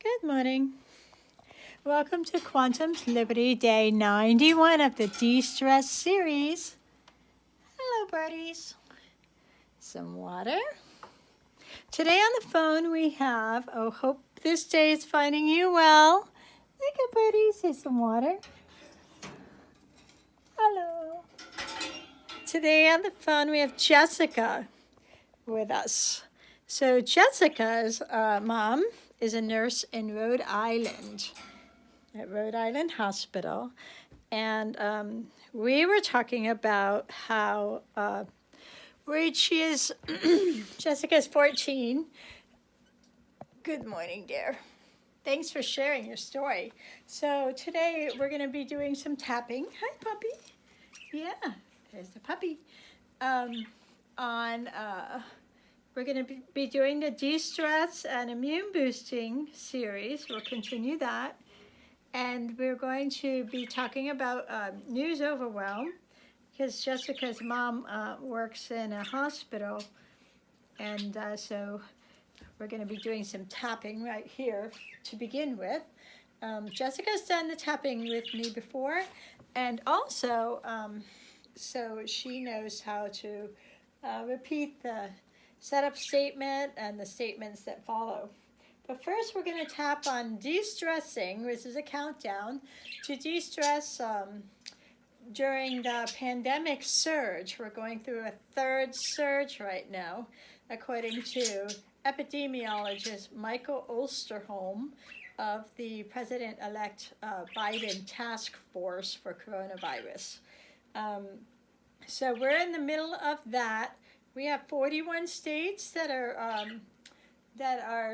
Good morning. Welcome to Quantum's Liberty Day 91 of the DeStress Series. Hello, birdies. Some water. Today on the phone we have, hope this day is finding you well. Look at birdies, here's some water. Hello. Today on the phone we have Jessica with us. So Jessica's mom is a nurse in Rhode Island, at Rhode Island Hospital. And we were talking about how she is, Jessica's 14. Good morning, dear. Thanks for sharing your story. So today we're going to be doing some tapping. Hi, puppy. Yeah, there's the puppy. We're going to be doing the De-Stress and Immune Boosting series. We'll continue that. And we're going to be talking about news overwhelm, because Jessica's mom works in a hospital. And so we're going to be doing some tapping right here to begin with. Jessica's done the tapping with me before. And also, so she knows how to repeat the setup statement and the statements that follow. But first we're going to tap on de-stressing, which is a countdown to de-stress during the pandemic surge. We're going through a third surge right now, according to epidemiologist Michael Osterholm of the President-elect Biden Task Force for Coronavirus. So we're in the middle of that. We have 41 states that are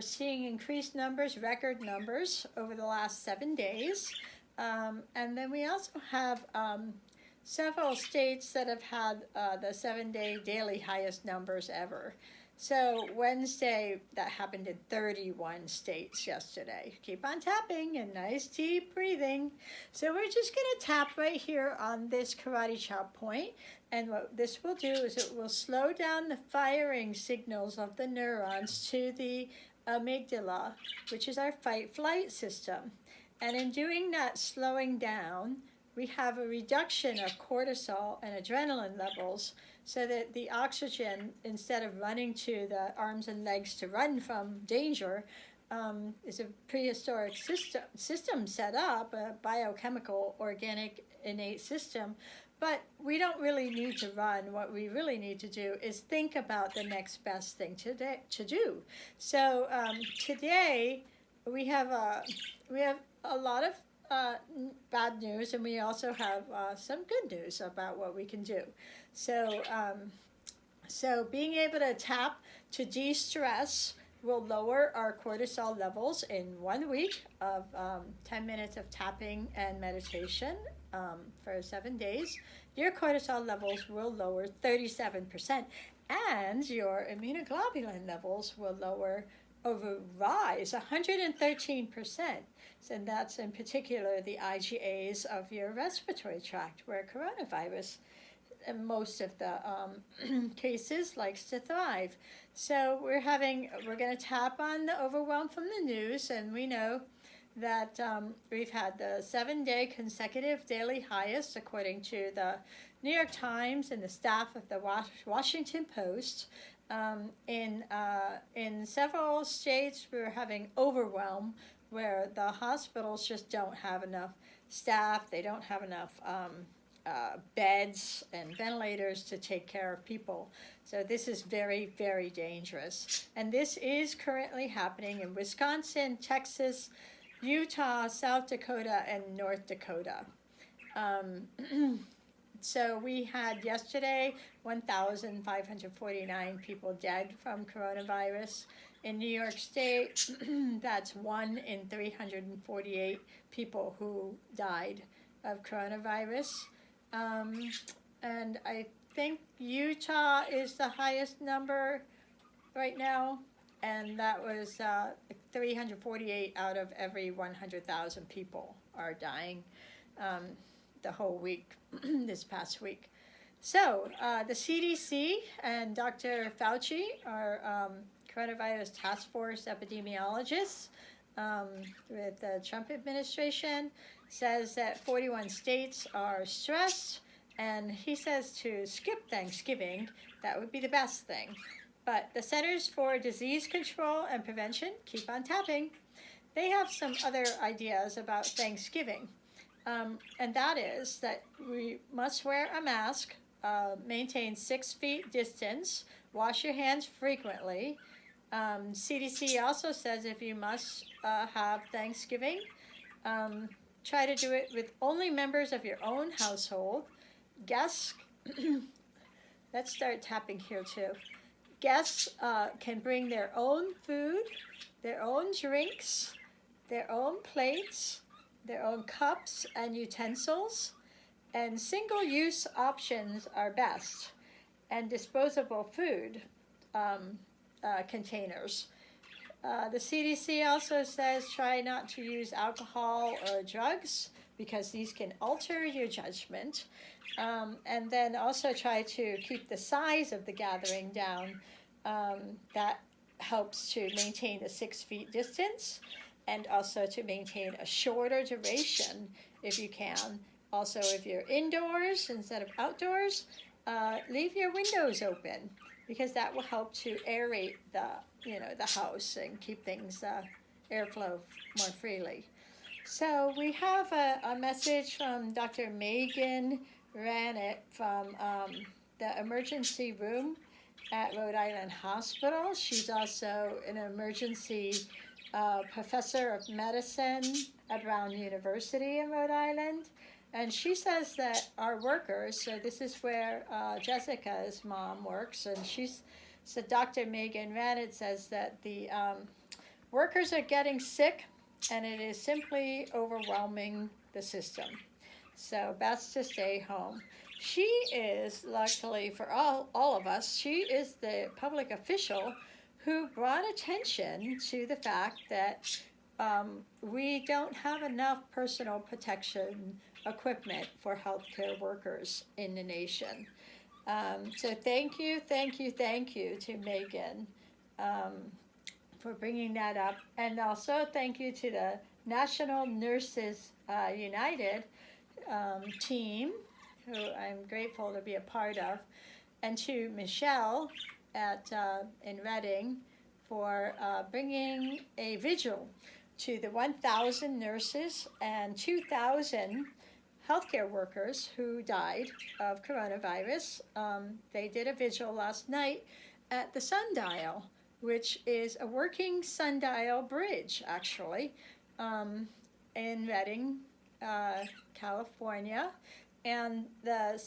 seeing increased numbers, record numbers, over the last 7 days. And then we also have several states that have had the 7-day daily highest numbers ever. So Wednesday, that happened in 31 states yesterday. Keep on tapping and nice deep breathing. So we're just going to tap right here on this karate chop point. And what this will do is it will slow down the firing signals of the neurons to the amygdala, which is our fight-flight system. And in doing that slowing down, we have a reduction of cortisol and adrenaline levels, so that the oxygen, instead of running to the arms and legs to run from danger, is a prehistoric system set up, a biochemical, organic, innate system. But we don't really need to run. What we really need to do is think about the next best thing to do. So today we have a lot of bad news, and we also have some good news about what we can do. So being able to tap to de-stress will lower our cortisol levels in 1 week of 10 minutes of tapping and meditation for 7 days. Your cortisol levels will lower 37%, and your immunoglobulin levels will rise 113%. And that's in particular the IgAs of your respiratory tract, where coronavirus, in most of the cases, likes to thrive. So we're going to tap on the overwhelm from the news, and we know that we've had the 7-day consecutive daily highest, according to the New York Times and the staff of the Washington Post. In several states, we're having overwhelm, where the hospitals just don't have enough staff. They don't have enough beds and ventilators to take care of people. So this is very, very dangerous. And this is currently happening in Wisconsin, Texas, Utah, South Dakota, and North Dakota. So we had yesterday 1,549 people dead from coronavirus. In New York State, that's 1 in 348 people who died of coronavirus. And I think Utah is the highest number right now, and that was 348 out of every 100,000 people are dying the whole week, this past week. So the CDC and Dr. Fauci, our coronavirus task force epidemiologists, with the Trump administration, says that 41 states are stressed, and he says to skip Thanksgiving. That would be the best thing. But the Centers for Disease Control and Prevention keep on tapping. They have some other ideas about Thanksgiving, and that is that we must wear a mask, maintain 6 feet distance, wash your hands frequently. CDC also says if you must have Thanksgiving, try to do it with only members of your own household. Guests, let's start tapping here too. Guests can bring their own food, their own drinks, their own plates, their own cups and utensils, and single-use options are best, and disposable food containers. The CDC also says try not to use alcohol or drugs because these can alter your judgment. And then also try to keep the size of the gathering down. That helps to maintain the 6 feet distance, and also to maintain a shorter duration if you can. Also, if you're indoors instead of outdoors, leave your windows open, because that will help to aerate the house and keep things airflow more freely. So we have a message from Dr. Megan Ranett from the emergency room at Rhode Island Hospital. She's also an emergency professor of medicine at Brown University in Rhode Island. And she says that our workers, so this is where Jessica's mom works, and so Dr. Megan Ranett says that the workers are getting sick, and it is simply overwhelming the system. So best to stay home. She is, luckily for all of us, she is the public official who brought attention to the fact that we don't have enough personal protection equipment for healthcare workers in the nation. So thank you to Megan for bringing that up. And also thank you to the National Nurses United team, who I'm grateful to be a part of, and to Michelle in Reading for bringing a vigil to the 1,000 nurses and 2,000 healthcare workers who died of coronavirus. They did a vigil last night at the Sundial, which is a working sundial bridge, actually, in Reading, California. And the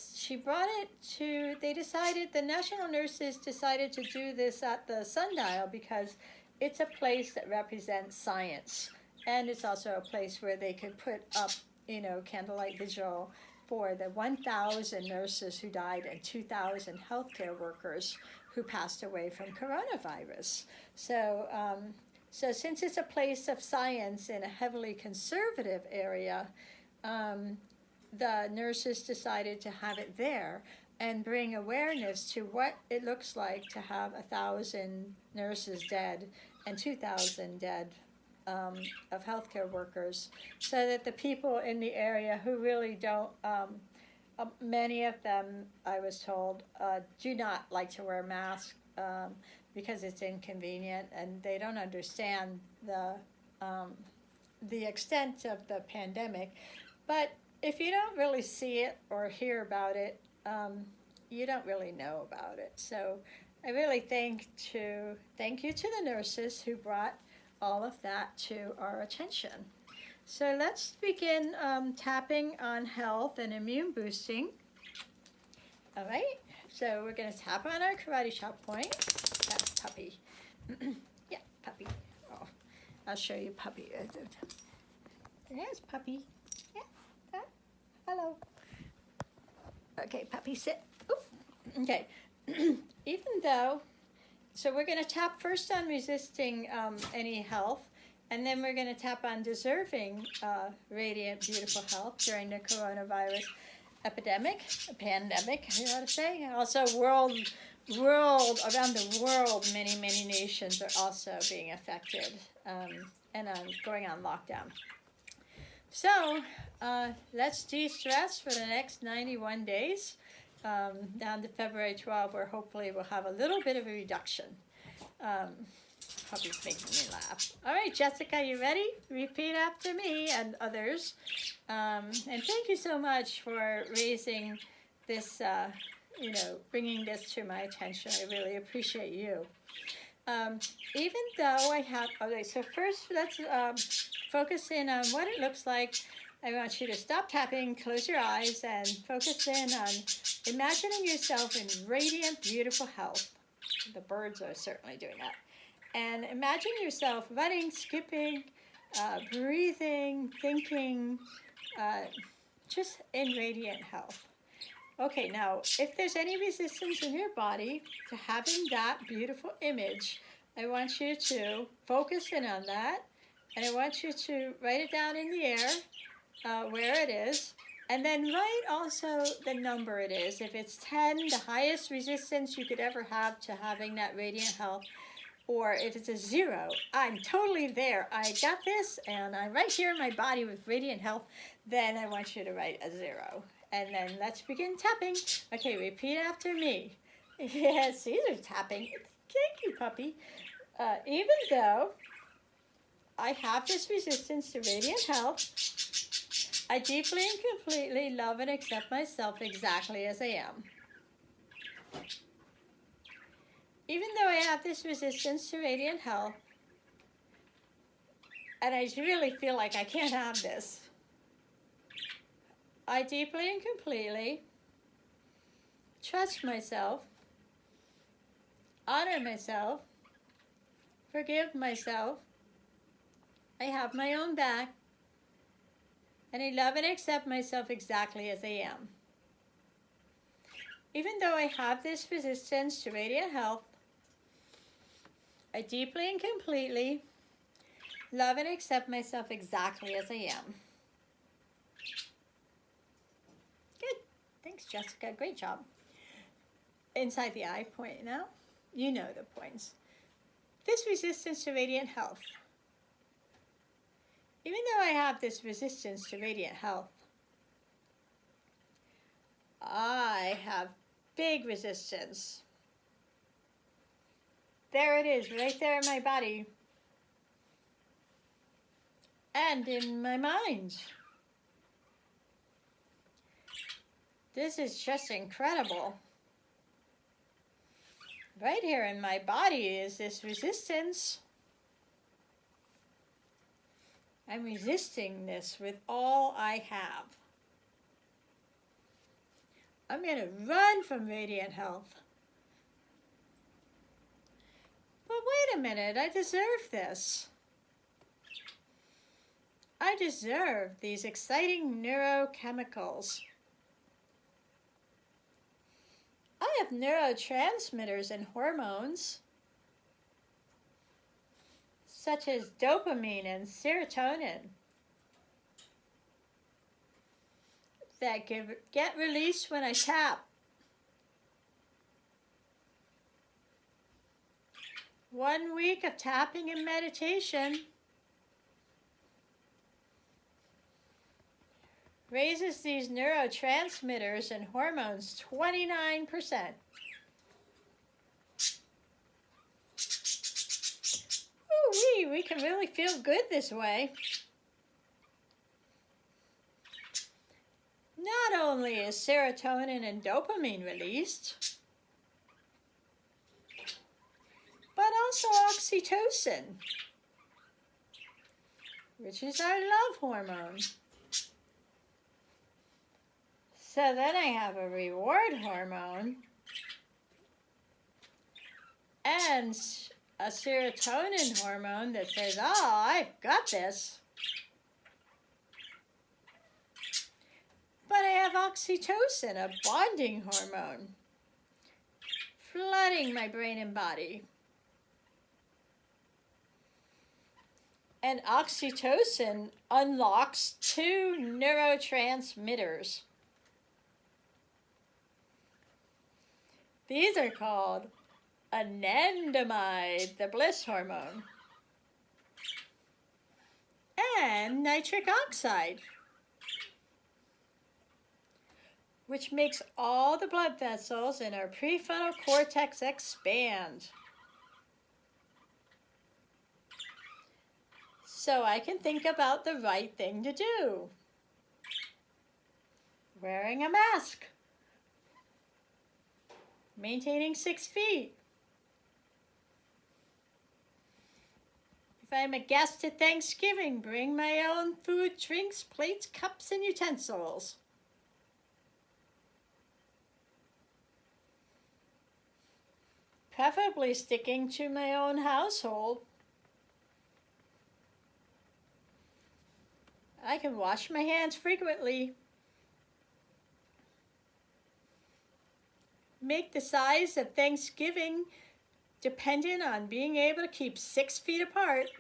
national nurses decided to do this at the Sundial because it's a place that represents science. And it's also a place where they could put up, candlelight vigil for the 1,000 nurses who died and 2,000 healthcare workers who passed away from coronavirus. So since it's a place of science in a heavily conservative area, the nurses decided to have it there and bring awareness to what it looks like to have 1,000 nurses dead and 2,000 dead of healthcare workers, so that the people in the area who really don't, many of them, I was told, do not like to wear masks because it's inconvenient, and they don't understand the extent of the pandemic. But if you don't really see it or hear about it, you don't really know about it. So I really thank you to the nurses who brought all of that to our attention. So let's begin tapping on health and immune boosting. All right, so we're going to tap on our karate chop point. That's Puppy. Yeah, Puppy. Oh, I'll show you Puppy. There's Puppy. Yeah, hello. Okay, Puppy, sit. Oop. Okay, so we're going to tap first on resisting any health, and then we're going to tap on deserving radiant, beautiful health during the coronavirus pandemic, you ought to say. Also around the world, many, many nations are also being affected and going on lockdown. So let's de-stress for the next 91 days, down to February 12th, where hopefully we'll have a little bit of a reduction. Puppy's making me laugh. All right, Jessica, you ready? Repeat after me and others. And thank you so much for raising this, bringing this to my attention. I really appreciate you. Even though I have, okay, so first let's focus in on what it looks like. I want you to stop tapping, close your eyes, and focus in on imagining yourself in radiant, beautiful health. The birds are certainly doing that. And imagine yourself running, skipping, breathing, thinking, just in radiant health. Okay, now, if there's any resistance in your body to having that beautiful image, I want you to focus in on that, and I want you to write it down in the air, where it is, and then write also the number it is. If it's 10, the highest resistance you could ever have to having that radiant health, or if it's a 0, I'm totally there. I got this, and I'm right here in my body with radiant health, then I want you to write a 0. And then let's begin tapping. Okay, repeat after me. Yes, Caesar's tapping. Thank you, puppy. Even though I have this resistance to radiant health, I deeply and completely love and accept myself exactly as I am. Even though I have this resistance to radiant health, and I really feel like I can't have this, I deeply and completely trust myself, honor myself, forgive myself. I have my own back, and I love and accept myself exactly as I am. Even though I have this resistance to radiant health, I deeply and completely love and accept myself exactly as I am. Good. Thanks, Jessica. Great job. Inside the eye point now. You know the points. This resistance to radiant health. Even though I have this resistance to radiant health, I have big resistance. There it is, right there in my body and in my mind. This is just incredible. Right here in my body is this resistance. I'm resisting this with all I have. I'm going to run from radiant health. But wait a minute, I deserve this. I deserve these exciting neurochemicals. I have neurotransmitters and hormones, such as dopamine and serotonin, that get released when I tap. 1 week of tapping and meditation raises these neurotransmitters and hormones 29%. Ooh-wee, we can really feel good this way. Not only is serotonin and dopamine released, but also oxytocin, which is our love hormone. So then I have a reward hormone and a serotonin hormone that says, oh, I've got this. But I have oxytocin, a bonding hormone, flooding my brain and body. And oxytocin unlocks 2 neurotransmitters. These are called anandamide, the bliss hormone, and nitric oxide, which makes all the blood vessels in our prefrontal cortex expand. So I can think about the right thing to do. Wearing a mask. Maintaining 6 feet. If I'm a guest at Thanksgiving, bring my own food, drinks, plates, cups, and utensils. Preferably sticking to my own household. I can wash my hands frequently. Make the size of Thanksgiving dependent on being able to keep 6 feet apart.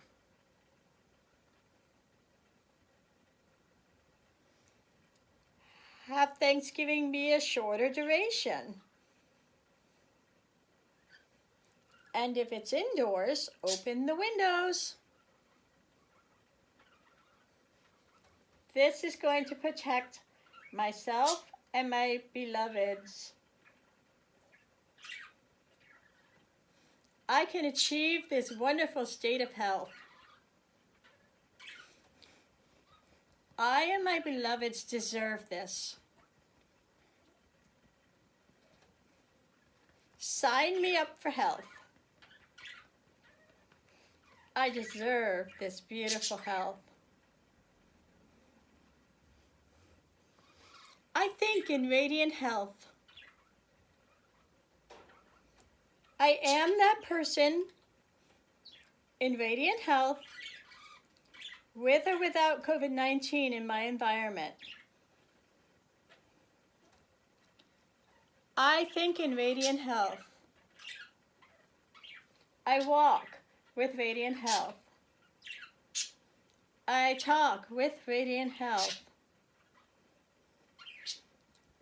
Have Thanksgiving be a shorter duration. And if it's indoors, open the windows. This is going to protect myself and my beloveds. I can achieve this wonderful state of health. I and my beloveds deserve this. Sign me up for health. I deserve this beautiful health. I think in radiant health. I am that person in radiant health, with or without COVID-19 in my environment. I think in radiant health. I walk with radiant health. I talk with radiant health.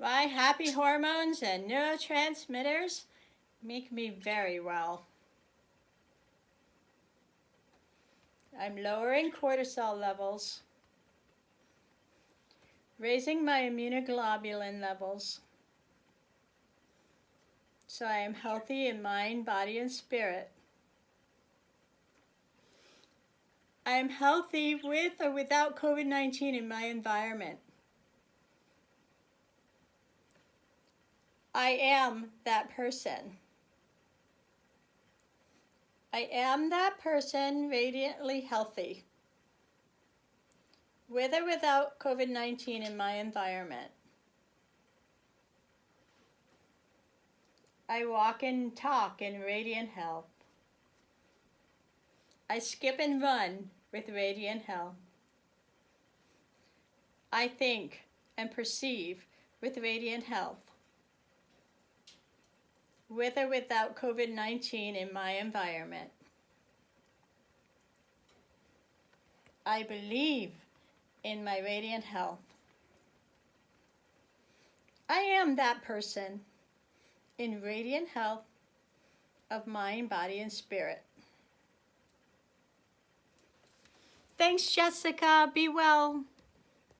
My happy hormones and neurotransmitters make me very well. I'm lowering cortisol levels, raising my immunoglobulin levels, so I am healthy in mind, body, and spirit. I am healthy with or without COVID-19 in my environment. I am that person. I am that person radiantly healthy, with or without COVID-19 in my environment. I walk and talk in radiant health. I skip and run with radiant health. I think and perceive with radiant health, with or without COVID-19 in my environment. I believe in my radiant health. I am that person in radiant health of mind, body, and spirit. Thanks, Jessica. Be well.